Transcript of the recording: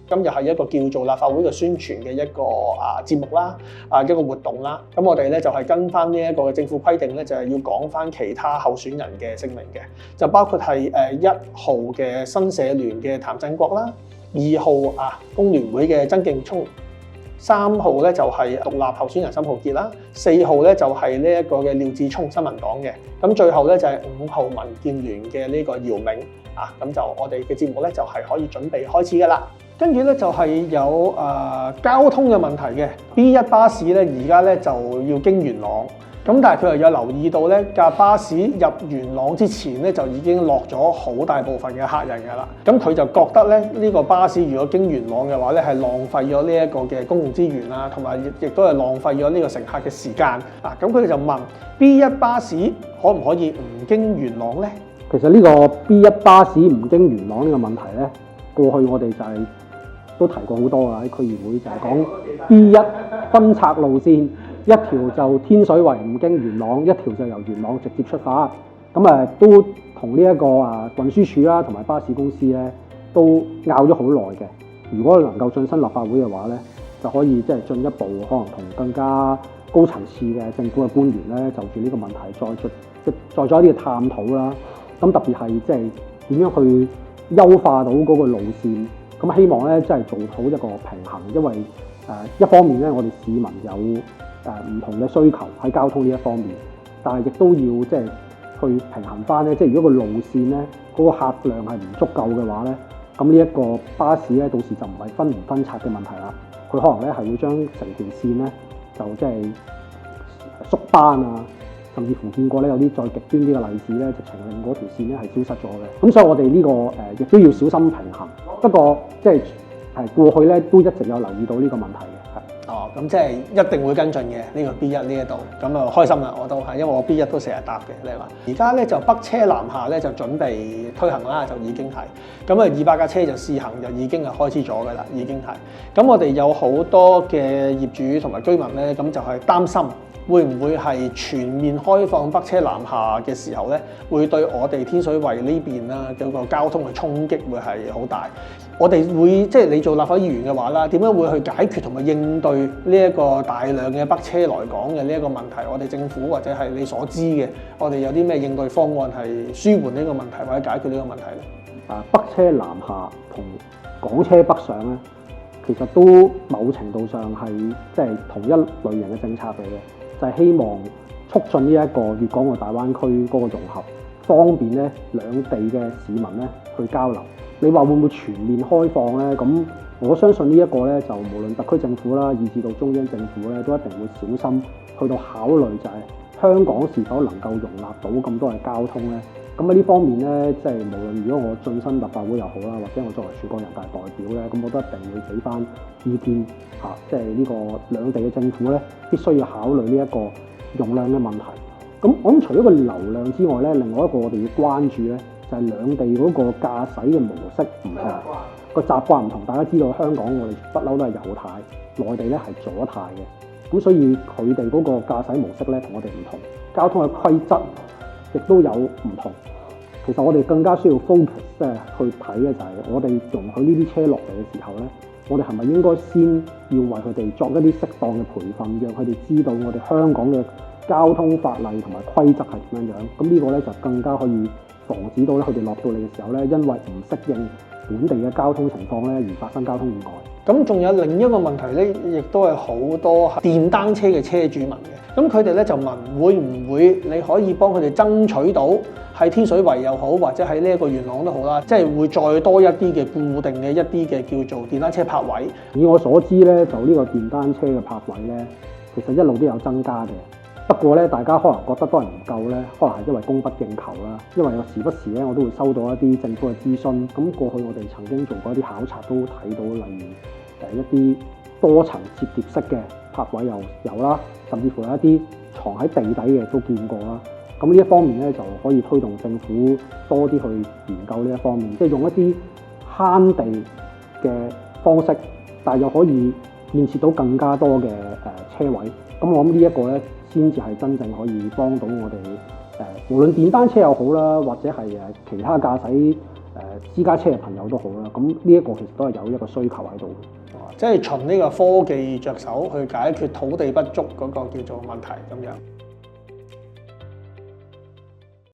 今日係一個叫做立法會嘅宣傳嘅一個節目啦，一個活動啦。咁我哋咧就係跟翻呢一個嘅政府規定咧，就係要講翻其他候選人嘅姓名嘅，就包括係1號嘅新社聯嘅譚振國啦，2號工聯會嘅曾勁聰，3號咧就係獨立候選人申浩傑啦，4號咧就係呢一個嘅廖志聰新民黨嘅，咁最後咧就係5號民建聯嘅呢個姚明咁就我哋嘅節目咧就係可以準備開始㗎啦。跟住咧就係有交通嘅問題嘅 B1 巴士咧，而家咧就要經元朗，咁但係佢又有留意到咧架巴士入元朗之前咧就已經落咗好大部分嘅客人㗎啦，咁佢就覺得咧呢個巴士如果經元朗嘅話咧係浪費咗呢一個嘅公共資源啦，同埋亦都係浪費咗呢個乘客嘅時間咁佢哋就問 B1 巴士可唔可以唔經元朗咧？其實呢個 B1 巴士唔經元朗呢個問題咧，過去我哋就都提過好多啦，喺區議會就係講 B1 分拆路線，一條就天水圍唔經元朗，一條就由元朗直接出發。咁都同呢一個運輸署啦，同埋巴士公司咧都拗咗好耐嘅。如果能夠進身立法會嘅話咧，就可以即係進一步可能同更加高層次嘅政府嘅官員咧，就住呢個問題再做一啲嘅探討啦。咁特別係即係點樣去優化到嗰個路線，咁希望咧即係做好一個平衡，因為一方面咧我哋市民有唔同嘅需求喺交通呢一方面，但係亦都要即係去平衡翻咧，即係如果個路線咧嗰個客量係唔足夠嘅話咧，咁呢一個巴士咧到時就唔係分唔分拆嘅問題啦，佢可能咧係會將成條線咧就即係縮班甚至乎見過咧有啲再極端啲嘅例子咧，直情令嗰條線咧係消失咗嘅。咁所以我哋呢個亦都要小心平衡。不過即係過去咧都一直有留意到呢個問題嘅。咁即係一定會跟進嘅呢個 B1 呢一度，咁啊開心啦，我都係，因為我 B1 都成日搭嘅。你話而家咧就北車南下咧就準備推行啦，就已經係咁200架車就試行就已經係開始咗㗎啦，已經係。咁我哋有好多嘅業主同埋居民咧，咁就係擔心會唔會係全面開放北車南下嘅時候咧，會對我哋天水圍呢邊啦嗰個交通嘅衝擊會係好大。我哋會即係你做立法議員嘅話啦，點樣會去解決同埋應對呢一個大量嘅北車來港嘅呢一個問題？我哋政府或者係你所知嘅，我哋有啲咩應對方案係舒緩呢個問題或者解決呢個問題咧？北車南下同港車北上咧，其實都某程度上係即係同一類型嘅政策嚟嘅，就係希望促進呢一個粵港澳大灣區嗰個融合，方便咧兩地嘅市民咧去交流。你話會唔會全面開放咧？咁我相信呢一個咧，就無論特區政府啦，以至到中央政府咧，都一定會小心去到考慮，就係香港是否能夠容納到咁多嘅交通咧？咁喺呢方面咧，即係無論如果我晉身立法會又好啦，或者我作為全國人大代表咧，咁我都一定會俾翻意見即係呢個兩地嘅政府咧，必須要考慮呢一個容量嘅問題。咁我諗除咗個流量之外咧，另外一個我哋要關注咧，就係兩地嗰個駕駛嘅模式唔同，個習慣唔同。大家知道香港我哋不嬲都係右軚，內地咧係左軚嘅，咁所以佢哋嗰個駕駛模式咧同我哋唔同，交通嘅規則亦都有唔同。其實我哋更加需要 focus 去睇嘅就係我哋容許呢啲車落嚟嘅時候咧，我哋係咪應該先要為佢哋作一啲適當嘅培訓，讓佢哋知道我哋香港嘅交通法例同埋規則係點樣樣。咁呢個咧就更加可以防止到咧佢哋落到嚟嘅時候咧，因為唔適應本地嘅交通情況咧而發生交通意外。咁仲有另一個問題咧，亦都係好多電單車嘅車主問嘅。咁佢哋咧就問會唔會你可以幫佢哋爭取到喺天水圍又好，或者喺呢一個元朗都好啦，即係會再多一啲嘅固定嘅一啲嘅叫做電單車泊位。以我所知咧，就呢個電單車嘅泊位咧，其實一路都有增加嘅。不過咧，大家可能覺得都係唔夠咧，可能係因為供不應求啦。因為我時不時咧，我都會收到一啲政府嘅諮詢。咁過去我哋曾經做過一啲考察，都睇到例如一啲多層摺疊式嘅泊位又有啦，甚至乎有一啲藏喺地底嘅都見過啦。咁呢一方面咧，就可以推動政府多啲去研究呢一方面，即係用一啲慳地嘅方式，但係又可以建設到更加多嘅車位。咁我諗呢一個咧，先至係真正可以幫到我哋無論電單車又好啦，或者係其他駕駛私家車嘅朋友都好啦。咁呢一個其實都係有一個需求喺度嘅。即係從呢個科技着手去解決土地不足嗰個叫做問題咁樣。